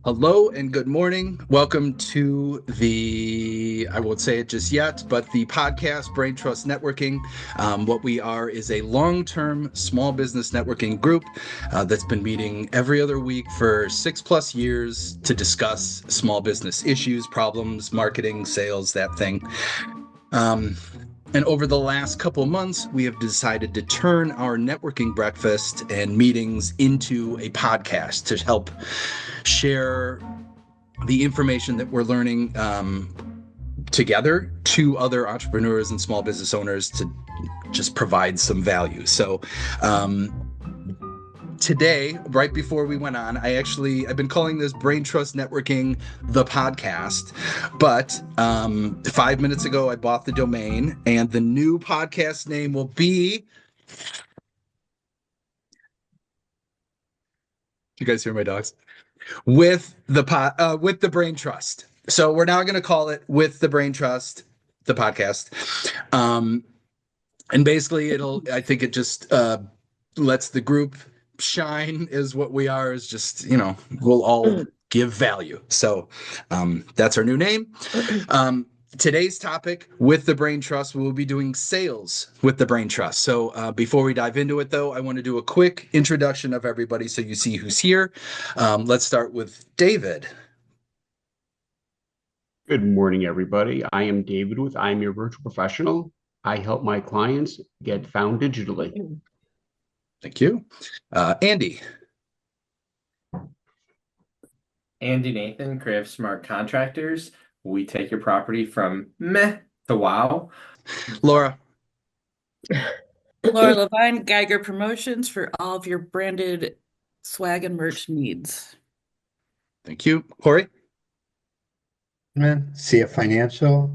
Hello and good morning. Welcome to I won't say it just yet, but the podcast Braintrust Networking. What we are is a long-term small business networking group that's been meeting every other week for 6+ years to discuss small business issues, problems, marketing, sales, that thing. Um, and over the last couple of months, we have decided to turn our networking breakfast and meetings into a podcast to help share the information that we're learning together to other entrepreneurs and small business owners to just provide some value. So today, right before we went on, I've been calling this Braintrust Networking the podcast, but 5 minutes ago I bought the domain, and the new podcast name will be. You guys hear my dogs? With the Brain Trust. So we're now going to call it With the Brain Trust, the podcast. And basically I think it just lets the group shine is what we are, is just, we'll all give value. So that's our new name. Today's topic with the Brain Trust, we'll be doing sales with the Brain Trust. So before we dive into it, though, I want to do a quick introduction of everybody so you see who's here. Let's start with David. Good morning, everybody. I am David with I'm Your Virtual Professional. I help my clients get found digitally. Thank you. Andy. Andy Nathan, Creative Smart Contractors. We take your property from meh to wow. Laura. Laura Levine, Geiger Promotions, for all of your branded swag and merch needs. Thank you. Corey. CF Financial,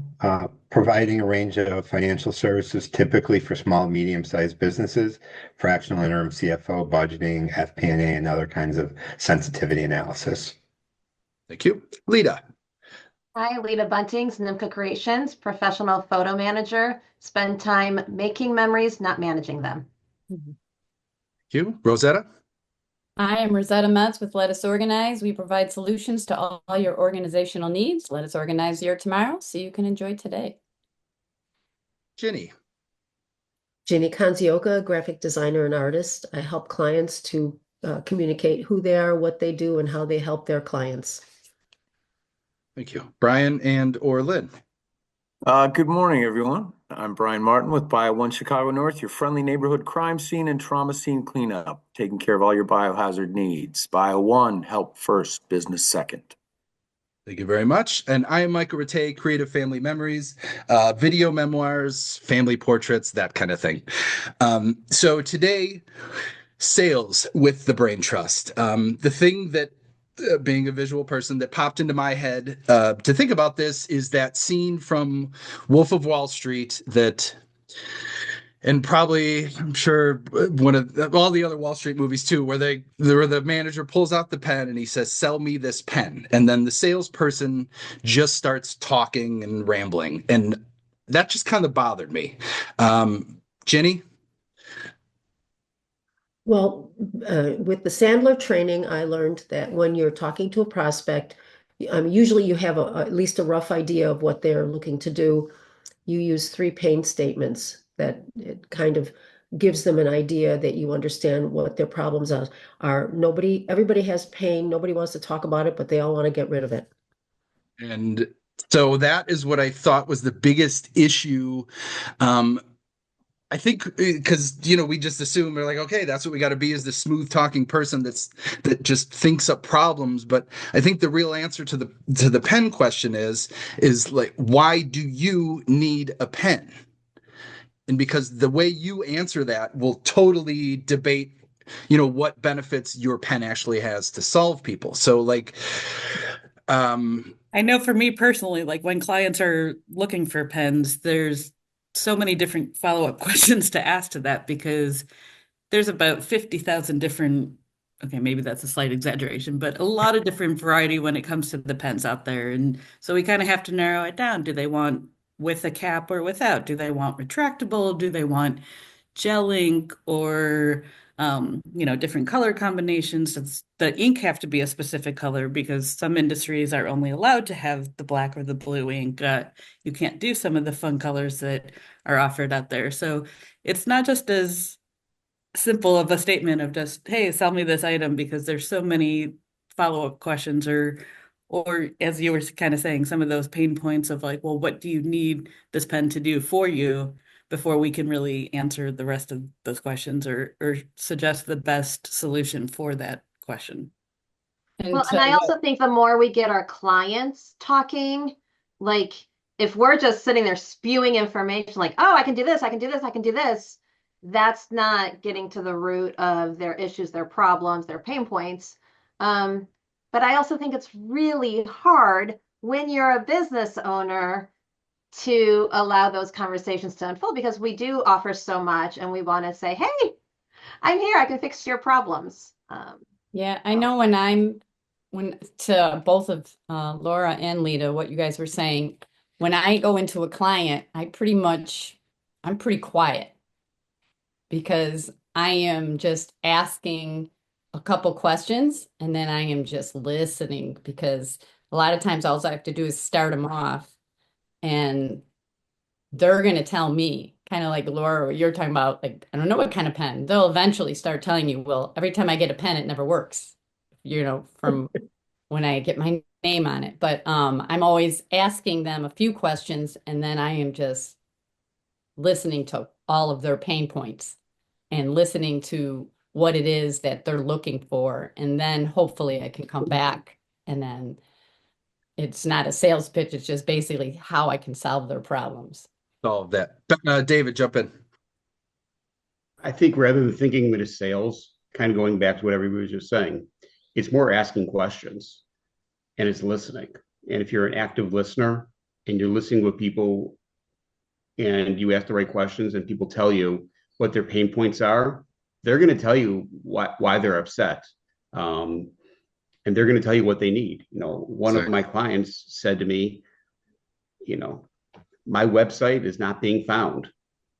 providing a range of financial services typically for small, medium-sized businesses, fractional interim CFO, budgeting, FP&A, and other kinds of sensitivity analysis. Thank you. Lita. Hi, Lita Buntings, Nimca Creations, professional photo manager. Spend time making memories, not managing them. Thank you. Rosetta. I am Rosetta Metz with Let Us Organize. We provide solutions to all your organizational needs. Let us organize your tomorrow so you can enjoy today. Ginny. Ginny Kanzioka, graphic designer and artist. I help clients to communicate who they are, what they do, and how they help their clients. Thank you. Brian or Lynn. Good morning, everyone. I'm Brian Martin with Bio One Chicago North, your friendly neighborhood crime scene and trauma scene cleanup, taking care of all your biohazard needs. Bio One, help first, business second. Thank you very much. And I am Michael Rattay, Creative Family Memories, video memoirs, family portraits, that kind of thing. So today, sales with the Brain Trust. The thing that being a visual person that popped into my head to think about this is that scene from Wolf of Wall Street and probably I'm sure one of all the other Wall Street movies too, where the manager pulls out the pen and he says, "Sell me this pen," and then the salesperson just starts talking and rambling, and that just kind of bothered me. Jenny. Well, with the Sandler training, I learned that when you're talking to a prospect, usually you have at least a rough idea of what they're looking to do. You use 3 pain statements that it kind of gives them an idea that you understand what their problems are. Everybody has pain. Nobody wants to talk about it, but they all want to get rid of it. And so that is what I thought was the biggest issue. I think because, we just assume we're like, okay, that's what we got to be, is the smooth talking person that just thinks up problems. But I think the real answer to the pen question is like, why do you need a pen? And because the way you answer that will totally debate, what benefits your pen actually has to solve people. So like, I know for me personally, like when clients are looking for pens, there's so many different follow-up questions to ask to that, because there's about 50,000 different, okay, maybe that's a slight exaggeration, but a lot of different variety when it comes to the pens out there. And so we kind of have to narrow it down. Do they want with a cap or without? Do they want retractable? Do they want gel ink or different color combinations. The ink have to be a specific color because some industries are only allowed to have the black or the blue ink. You can't do some of the fun colors that are offered out there. So it's not just as simple of a statement of just, hey, sell me this item, because there's so many follow-up questions, or as you were kind of saying, some of those pain points of like, well, what do you need this pen to do for you before we can really answer the rest of those questions, or suggest the best solution for that question. Well, and I also think the more we get our clients talking, like if we're just sitting there spewing information like, oh, I can do this, I can do this, I can do this, that's not getting to the root of their issues, their problems, their pain points. But I also think it's really hard when you're a business owner to allow those conversations to unfold, because we do offer so much and we want to say, hey, I'm here, I can fix your problems. Yeah, I know when to both of Laura and Lita, what you guys were saying, when I go into a client, I'm pretty quiet because I am just asking a couple questions and then I am just listening, because a lot of times all I have to do is start them off and they're going to tell me, kind of like Laura, what you're talking about, like, I don't know what kind of pen. They'll eventually start telling you, well, every time I get a pen, it never works, from when I get my name on it. But I'm always asking them a few questions and then I am just listening to all of their pain points and listening to what it is that they're looking for. And then hopefully I can come back, and then it's not a sales pitch. It's just basically how I can solve their problems. Solve that. David, jump in. I think rather than thinking of it as sales, kind of going back to what everybody was just saying, it's more asking questions and it's listening. And if you're an active listener and you're listening with people and you ask the right questions and people tell you what their pain points are, they're going to tell you why they're upset. And they're going to tell you what they need. One of my clients said to me, my website is not being found.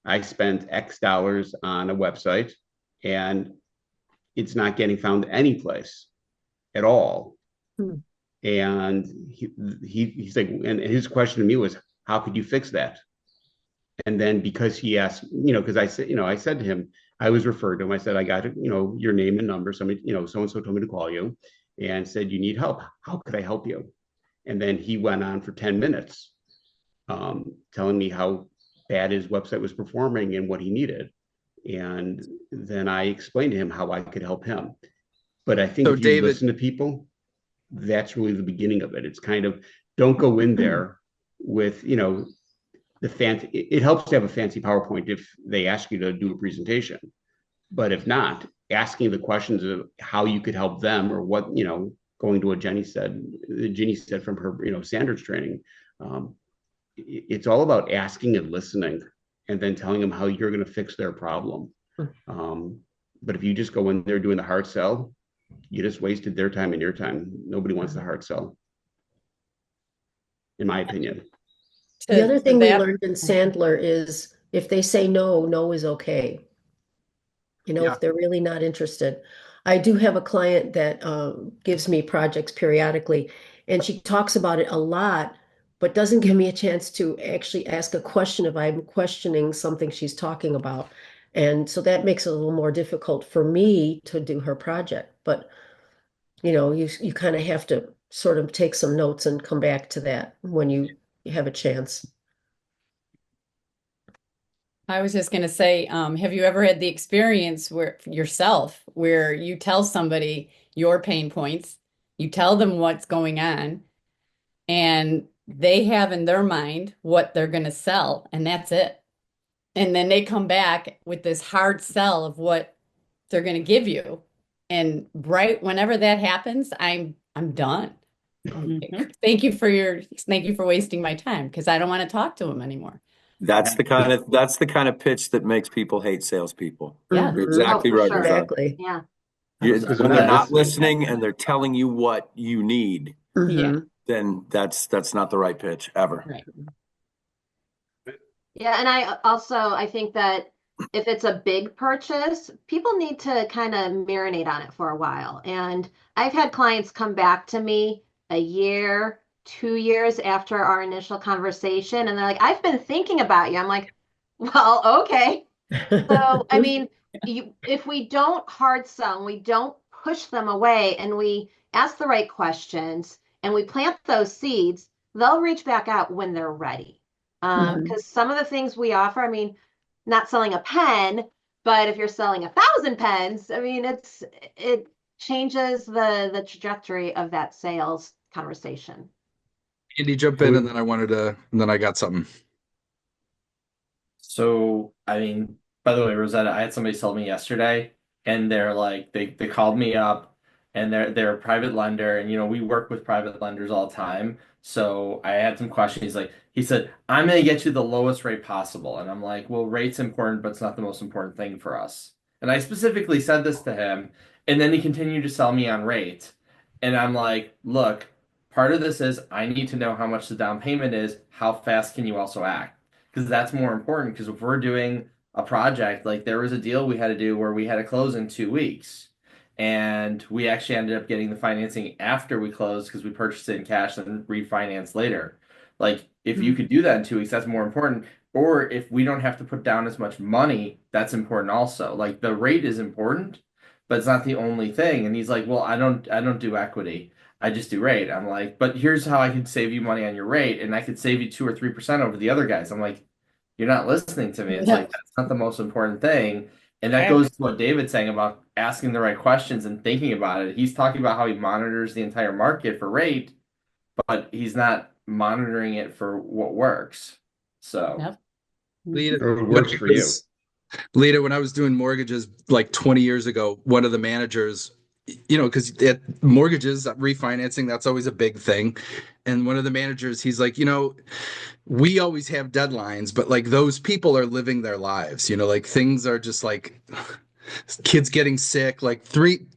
I spent X dollars on a website and it's not getting found any place at all. And he's like, and his question to me was, how could you fix that? And then because he asked, because I said to him, I was referred to him. I said, I got, your name and number. Somebody, so-and-so told me to call you and said, you need help. How could I help you? And then he went on for 10 minutes telling me how bad his website was performing and what he needed. And then I explained to him how I could help him. But I think if you listen to people, that's really the beginning of it. It's kind of, don't go in there with, it helps to have a fancy PowerPoint if they ask you to do a presentation. But if not, asking the questions of how you could help them, or what, going to what Ginny said from her, Sanders training. It's all about asking and listening and then telling them how you're going to fix their problem. But if you just go in there doing the hard sell, you just wasted their time and your time. Nobody wants the hard sell, in my opinion. The other thing we learned in Sandler is if they say no, no is okay. If they're really not interested. I do have a client that gives me projects periodically, and she talks about it a lot, but doesn't give me a chance to actually ask a question if I'm questioning something she's talking about. And so that makes it a little more difficult for me to do her project. But, you kind of have to sort of take some notes and come back to that when you have a chance. I was just going to say, have you ever had the experience where you tell somebody your pain points, you tell them what's going on, and they have in their mind what they're going to sell, and that's it. And then they come back with this hard sell of what they're going to give you. And right whenever that happens, I'm done. Thank you for wasting my time, because I don't want to talk to them anymore. That's the kind of pitch that makes people hate salespeople. Yeah, You're exactly right. Sure. Exactly. Yeah. When they're not listening and they're telling you what you need, then that's not the right pitch ever. Right. Yeah, and I think that if it's a big purchase, people need to kind of marinate on it for a while. And I've had clients come back to me a year, 2 years after our initial conversation, and they're like, I've been thinking about you. I'm like, well, okay. So, I mean, if we don't hard sell, and we don't push them away, and we ask the right questions, and we plant those seeds, they'll reach back out when they're ready. Because some of the things we offer, I mean, not selling a pen, but if you're selling 1,000 pens, I mean, it changes the trajectory of that sales conversation. Andy, jump in, and then I got something. So, I mean, by the way, Rosetta, I had somebody tell me yesterday, and they're like, they called me up, and they're a private lender, and we work with private lenders all the time. So I had some questions. He said, I'm gonna get you the lowest rate possible, and I'm like, well, rate's important, but it's not the most important thing for us. And I specifically said this to him, and then he continued to sell me on rate, and I'm like, look, part of this is I need to know how much the down payment is. How fast can you also act? Because that's more important. Because if we're doing a project, like there was a deal we had to do where we had to close in 2 weeks, and we actually ended up getting the financing after we closed because we purchased it in cash and refinanced later. Like if you could do that in 2 weeks, that's more important. Or if we don't have to put down as much money, that's important also. Like the rate is important, but it's not the only thing. And he's like, well, I don't do equity. I just do rate. I'm like, but here's how I could save you money on your rate, and I could save you 2 or 3% over the other guys. I'm like, you're not listening to me. It's like that's not the most important thing. And that goes to what David's saying about asking the right questions and thinking about it. He's talking about how he monitors the entire market for rate, but he's not monitoring it for what works. So Lita, Or works for you. Lita, when I was doing mortgages like 20 years ago, one of the managers, because at mortgages, refinancing, that's always a big thing. And one of the managers, he's like, we always have deadlines, but like those people are living their lives, like things are just like kids getting sick, like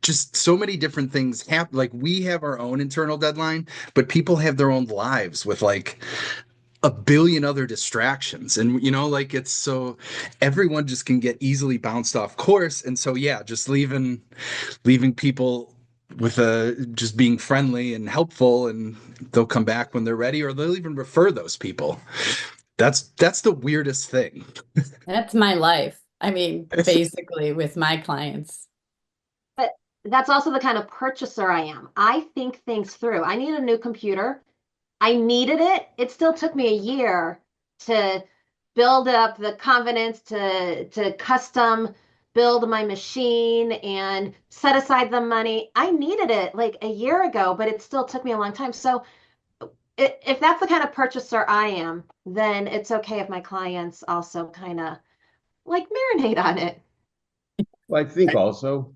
just so many different things happen. Like we have our own internal deadline, but people have their own lives with like a billion other distractions. And, like it's so everyone just can get easily bounced off course. And so, yeah, just leaving people with just being friendly and helpful, and they'll come back when they're ready, or they'll even refer those people. That's the weirdest thing. That's my life. I mean, basically with my clients. But that's also the kind of purchaser I am. I think things through. I need a new computer. I needed it. It still took me a year to build up the confidence to custom build my machine and set aside the money. I needed it like a year ago, but it still took me a long time. So if that's the kind of purchaser I am, then it's okay if my clients also kind of like marinate on it. Well, I think also,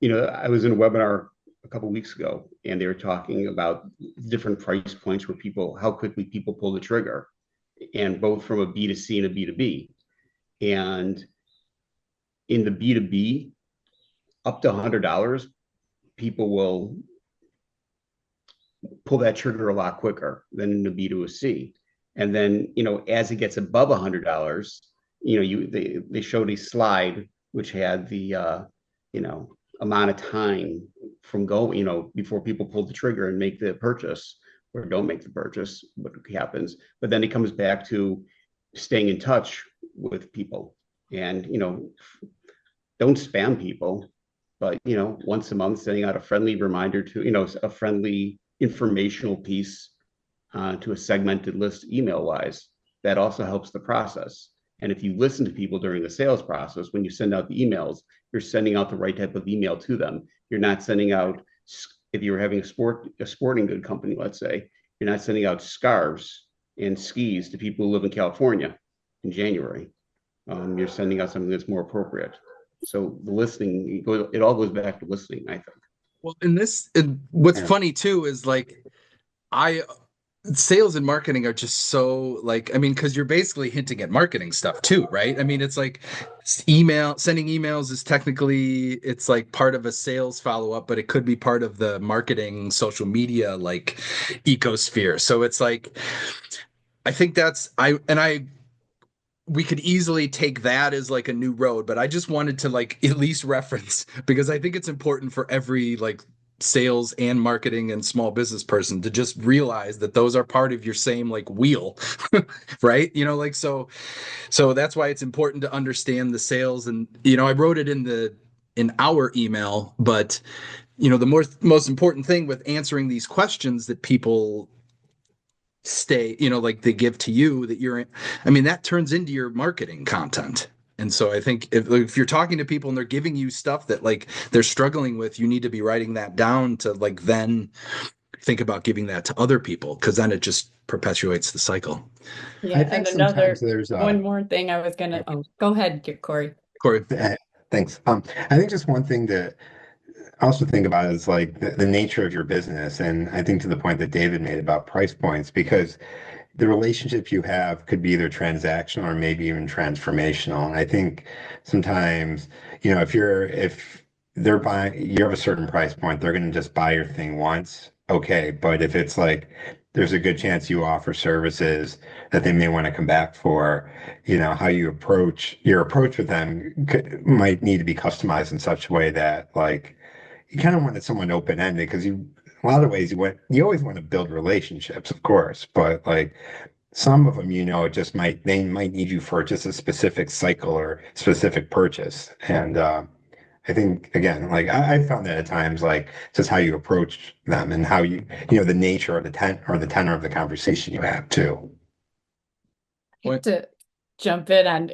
I was in a webinar a couple of weeks ago, and they were talking about different price points where how quickly people pull the trigger, and both from a B2C and a B2B. And in the B2B, up to $100, people will pull that trigger a lot quicker than in the B2C. And then, as it gets above $100, they showed a slide which had the amount of time from before people pull the trigger and make the purchase or don't make the purchase, what happens. But then it comes back to staying in touch with people, and don't spam people, but once a month sending out a friendly reminder to a friendly informational piece to a segmented list email wise. That also helps the process. And if you listen to people during the sales process, when you send out the emails, you're sending out the right type of email to them. You're not sending out, if you're having a sporting good company, let's say, you're not sending out scarves and skis to people who live in California in January. You're sending out something that's more appropriate. So the listening, it all goes back to listening, I think. Well, what's funny too is like sales and marketing are just so like, I mean, because you're basically hinting at marketing stuff too, right? I mean, it's like sending emails is technically, it's like part of a sales follow-up, but it could be part of the marketing social media like ecosphere. So it's like, I think I we could easily take that as like a new road, but I just wanted to like at least reference because I think it's important for every like sales and marketing and small business person to just realize that those are part of your same like wheel, right? Like so that's why it's important to understand the sales. And I wrote it in our email, but the most important thing with answering these questions that people like they give to you that turns into your marketing content. And so I think if you're talking to people and they're giving you stuff that like they're struggling with, you need to be writing that down to like then think about giving that to other people, because then it just perpetuates the cycle. Yeah, I think and another sometimes there's one more thing I was gonna. Oh, go ahead, Corey. Corey. Thanks. I think just one thing to also think about is like the nature of your business. And I think to the point that David made about price points, because the relationships you have could be either transactional or maybe even transformational. And I think sometimes, if they're buying, you have a certain price point, they're going to just buy your thing once. Okay. But if it's like, there's a good chance you offer services that they may want to come back for, how you approach your approach with them might need to be customized in such a way that like, you kind of wanted someone open ended because a lot of ways you always want to build relationships, of course, but like some of them, they might need you for just a specific cycle or specific purchase. And I think again, like I found that at times, like just how you approach them and how the nature of the tenor of the conversation you have too. To jump in on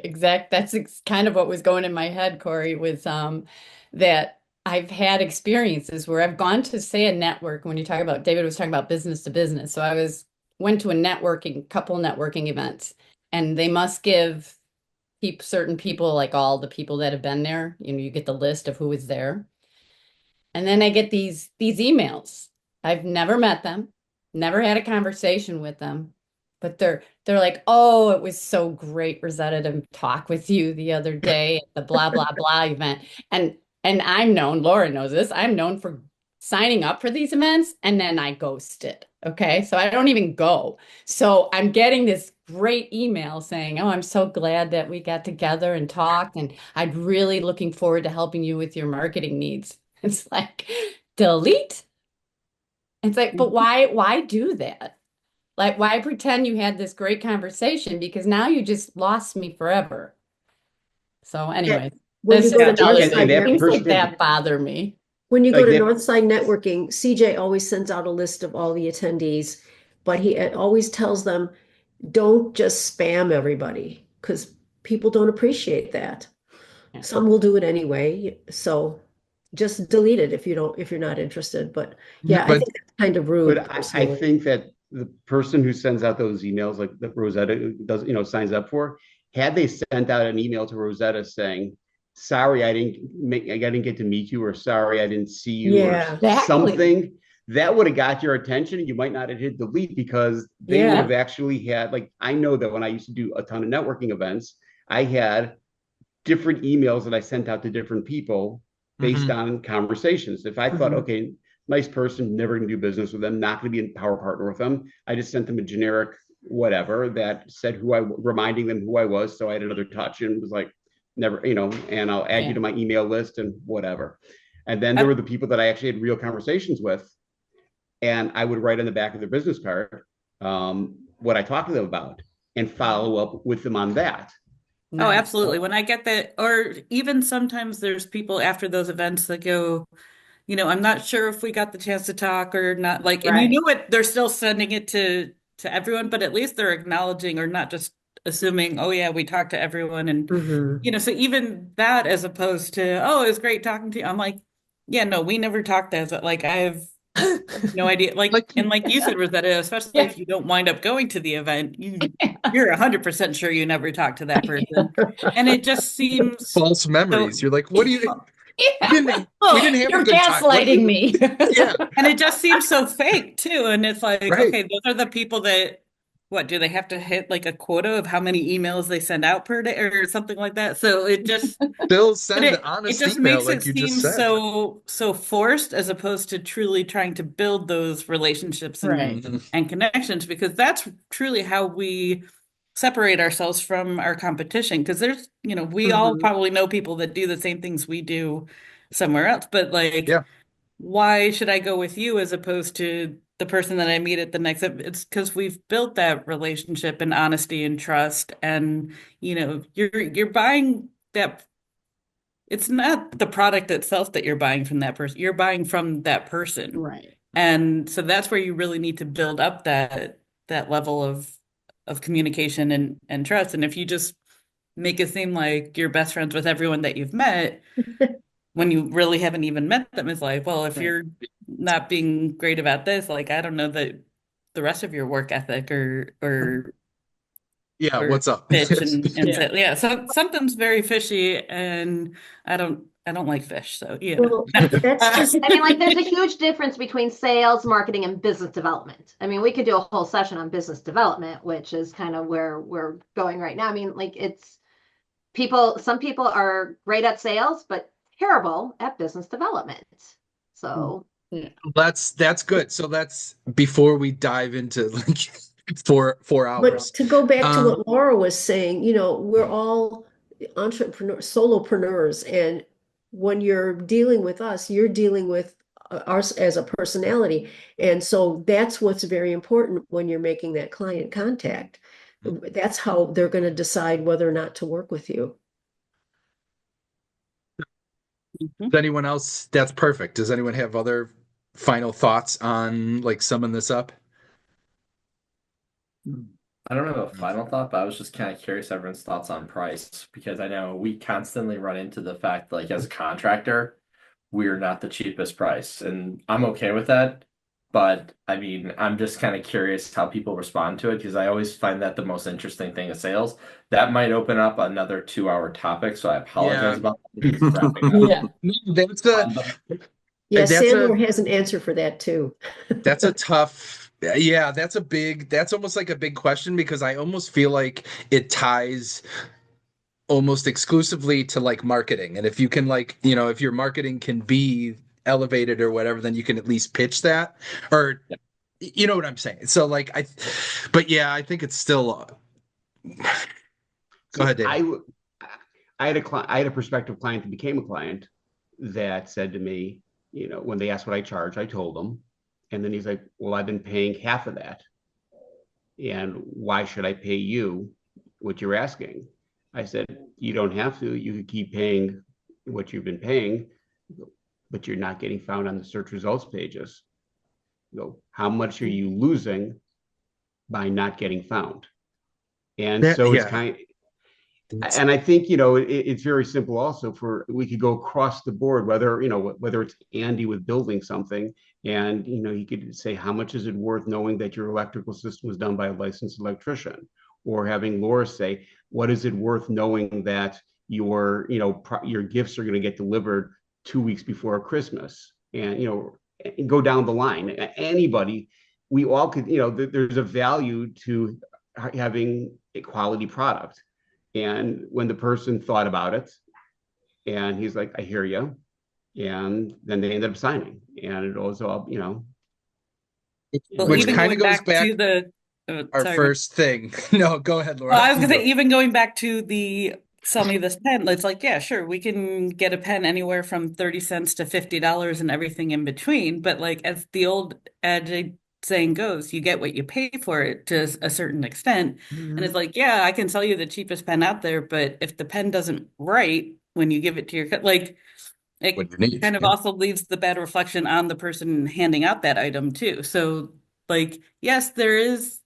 that's kind of what was going in my head, Corey, was that I've had experiences where I've gone to, say, a network. When you talk about, David was talking about business to business. So I went to couple networking events, and they must give certain people, like all the people that have been there, you get the list of who was there. And then I get these emails. I've never met them, never had a conversation with them, but they're like, "Oh, it was so great, Rosetta, to talk with you the other day at the blah blah blah event." And I'm known, Laura knows this, I'm known for signing up for these events and then I ghost it. Okay. So I don't even go. So I'm getting this great email saying, "Oh, I'm so glad that we got together and talked, and I'm really looking forward to helping you with your marketing needs." It's like, delete. It's like, but why do that? Like, why pretend you had this great conversation? Because now you just lost me forever. So anyway, When you that's go to just another Northside thing. Things like person- that bother me. When you go Like to that- Northside Networking, CJ always sends out a list of all the attendees, but he always tells them, don't just spam everybody, because people don't appreciate that. Yeah. Some will do it anyway, so just delete it if you're not interested. But yeah, I But- think that's kind of rude. But I personally. think that the person who sends out those emails, like that Rosetta does, signs up for, had they sent out an email to Rosetta saying, "Sorry, I didn't get to meet you," or "Sorry, I didn't see you," Yeah. or Exactly. something, that would have got your attention, and you might not have hit delete, because they Yeah. would have actually had, like, I know that when I used to do a ton of networking events, I had different emails that I sent out to different people based on conversations. If I thought, okay, nice person, never going to do business with them, not going to be a power partner with them, I just sent them a generic whatever that said reminding them who I was. So I had another touch and was like, never, and I'll add you to my email list and whatever. And then there were the people that I actually had real conversations with, and I would write on the back of their business card what I talked to them about and follow up with them on that. Oh, absolutely. When I get that, or even sometimes there's people after those events that go, I'm not sure if we got the chance to talk or not. Like, and you Right. know what? They're still sending it to everyone, but at least they're acknowledging or not just assuming, oh yeah, we talked to everyone. And, so even that as opposed to, oh, it was great talking to you. I'm like, yeah, no, we never talked as like, I have no idea. And like you said, Rosetta, especially if you don't wind up going to the event, you're 100% sure you never talked to that person. And it just seems false memories. You're like, what do you? Yeah. We didn't have You're a good time. What gaslighting me. Yeah, and it just seems so fake too. And it's like, Right. okay, those are the people that, what, do they have to hit like a quota of how many emails they send out per day or something like that? So it just still send it, an honest it just email makes like it you seem just said. so forced as opposed to truly trying to build those relationships and, Right. and connections, because that's truly how we separate ourselves from our competition, because there's, we all probably know people that do the same things we do somewhere else, but like, Yeah. why should I go with you as opposed to the person that I meet at the next? It's because we've built that relationship and honesty and trust, and you're buying that. It's not the product itself that you're buying from that person. You're buying from that person. Right. And so that's where you really need to build up that level of communication and trust. And if you just make it seem like you're best friends with everyone that you've met, when you really haven't even met them, it's like, well, if Right. you're not being great about this, like I don't know that the rest of your work ethic or Yeah, or what's up? fish and Yeah. say, yeah, so something's very fishy, and I don't like fish, so yeah. Well, that's just, I mean, like, there's a huge difference between sales, marketing, and business development. I mean, we could do a whole session on business development, which is kind of where we're going right now. I mean, like, some people are great at sales, but terrible at business development. So, That's good. So that's before we dive into like 4 but hours. to go back to Um, what Laura was saying, we're all entrepreneurs, solopreneurs, and when you're dealing with us, you're dealing with us as a personality. And so that's what's very important when you're making that client contact. That's how they're going to decide whether or not to work with you. Does anyone else? That's perfect. Does anyone have other final thoughts on like summing this up? I don't have a final thought, but I was just kind of curious everyone's thoughts on price, because I know we constantly run into the fact, like as a contractor, we're not the cheapest price, and I'm okay with that. But I mean, I'm just kind of curious how people respond to it, because I always find that the most interesting thing of sales. That might open up another 2-hour topic, so I apologize Yeah. about that. Just wrapping up. Yeah. No, that's a Yeah, that's Sandler a has an answer for that too. that's a tough. Yeah, that's almost like a big question because I almost feel like it ties almost exclusively to like marketing. And if you can like, if your marketing can be elevated or whatever, then you can at least pitch that or Yeah. you know what I'm saying. So like but yeah, I think it's still go ahead, Dave. I had a prospective client that became a client that said to me, when they asked what I charge, I told them. And then he's like, well, I've been paying half of that. And why should I pay you what you're asking? I said, you don't have to. You could keep paying what you've been paying, but you're not getting found on the search results pages. How much are you losing by not getting found? And so it's and I think, it's very simple also we could go across the board, whether it's Andy with building something and, he could say, how much is it worth knowing that your electrical system was done by a licensed electrician? Or having Laura say, what is it worth knowing that your gifts are going to get delivered 2 weeks before Christmas? And, go down the line. Anybody, we all could, there's a value to having a quality product. And when the person thought about it, and he's like, I hear you. And then they ended up signing. And it was all, Well, which even kind of going goes back to the our sorry, first thing. No, go ahead, Laura. well, I was gonna say, even going back to the sell me this pen, it's like, yeah, sure, we can get a pen anywhere from 30 cents to $50 and everything in between. But like as the old adage saying goes, you get what you pay for it to a certain extent. And it's like, yeah, I can sell you the cheapest pen out there, but if the pen doesn't write when you give it to like What it you need. kind of also leaves the bad reflection on the person handing out that item too. So like, yes, there is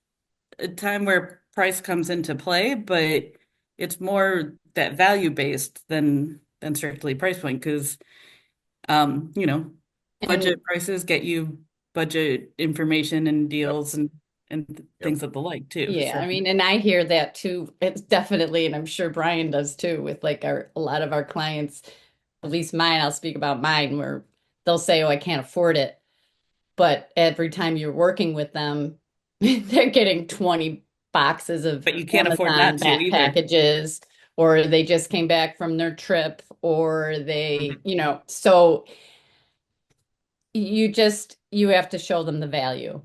a time where price comes into play, but it's more that value based than strictly price point because you know, budget And prices get you budget information and Yep. deals and things of the like too. yeah, So I mean, and I hear that too. It's definitely, and I'm sure Brian does too, with like a lot of our clients, at least mine, I'll speak about mine, where they'll say, oh, I can't afford it. But every time you're working with them, they're getting 20 boxes of but you can't afford not Amazon to back either. packages, or they just came back from their trip, or they, so you have to show them the value.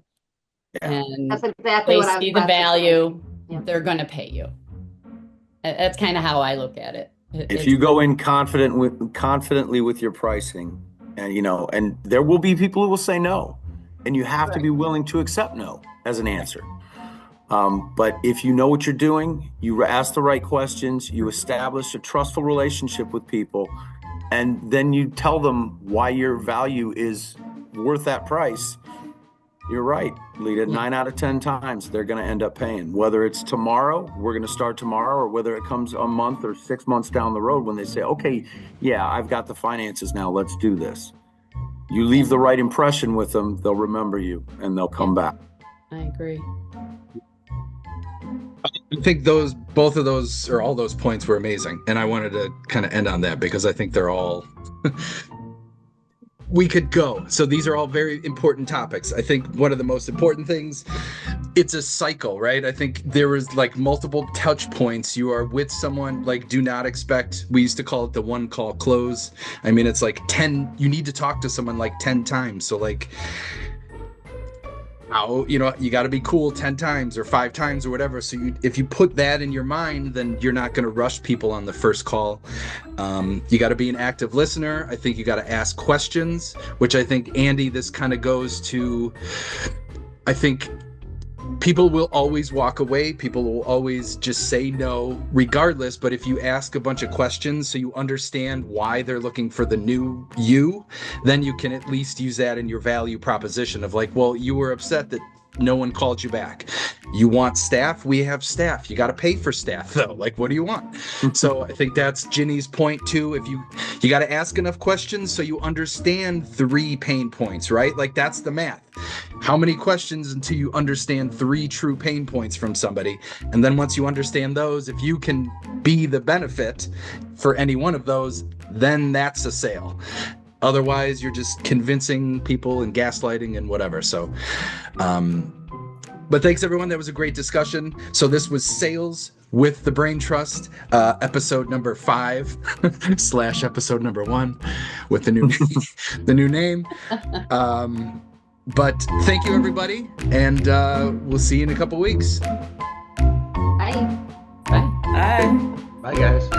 Yeah. And that's exactly they what I was see the about to say. value Yeah. they're going to pay you. That's kind of how I look at it. If you go in confidently with your pricing, and there will be people who will say no, and you have to be willing to accept no as an answer. But if you know what you're doing, you ask the right questions, you establish a trustful relationship with people, and then you tell them why your value is worth that price. You're right, Lita. 9 out of 10 times they're going to end up paying. Whether it's tomorrow, we're going to start tomorrow, or whether it comes a month or 6 months down the road when they say, okay, yeah, I've got the finances now, let's do this. You leave the right impression with them, they'll remember you and they'll come back. I agree. I think both of those or all those points were amazing. And I wanted to kind of end on that because I think they're all we could go. So these are all very important topics. I think one of the most important things, it's a cycle, right? I think there was like multiple touch points. You are with someone, like, do not expect, we used to call it the one call close. I mean, it's like 10, you need to talk to someone like 10 times. So like, you got to be cool 10 times or 5 times or whatever. So if you put that in your mind, then you're not going to rush people on the first call. You got to be an active listener. I think you got to ask questions, which I think, Andy, this kind of goes to, I think people will always walk away. People will always just say no regardless. But if you ask a bunch of questions so you understand why they're looking for the new you, then you can at least use that in your value proposition of like, well, you were upset that no one called you back. You want staff? We have staff. You got to pay for staff though. Like, what do you want? So I think that's Ginny's point too. If you got to ask enough questions so you understand 3 pain points, right? Like that's the math. How many questions until you understand 3 true pain points from somebody? And then once you understand those, if you can be the benefit for any one of those, then that's a sale. Otherwise, you're just convincing people and gaslighting and whatever. So, but thanks everyone. That was a great discussion. So this was Sales with the Braintrust, episode number 5 / episode number 1 with the new name. But thank you everybody, and we'll see you in a couple weeks. Bye. Bye. Bye. Bye, guys.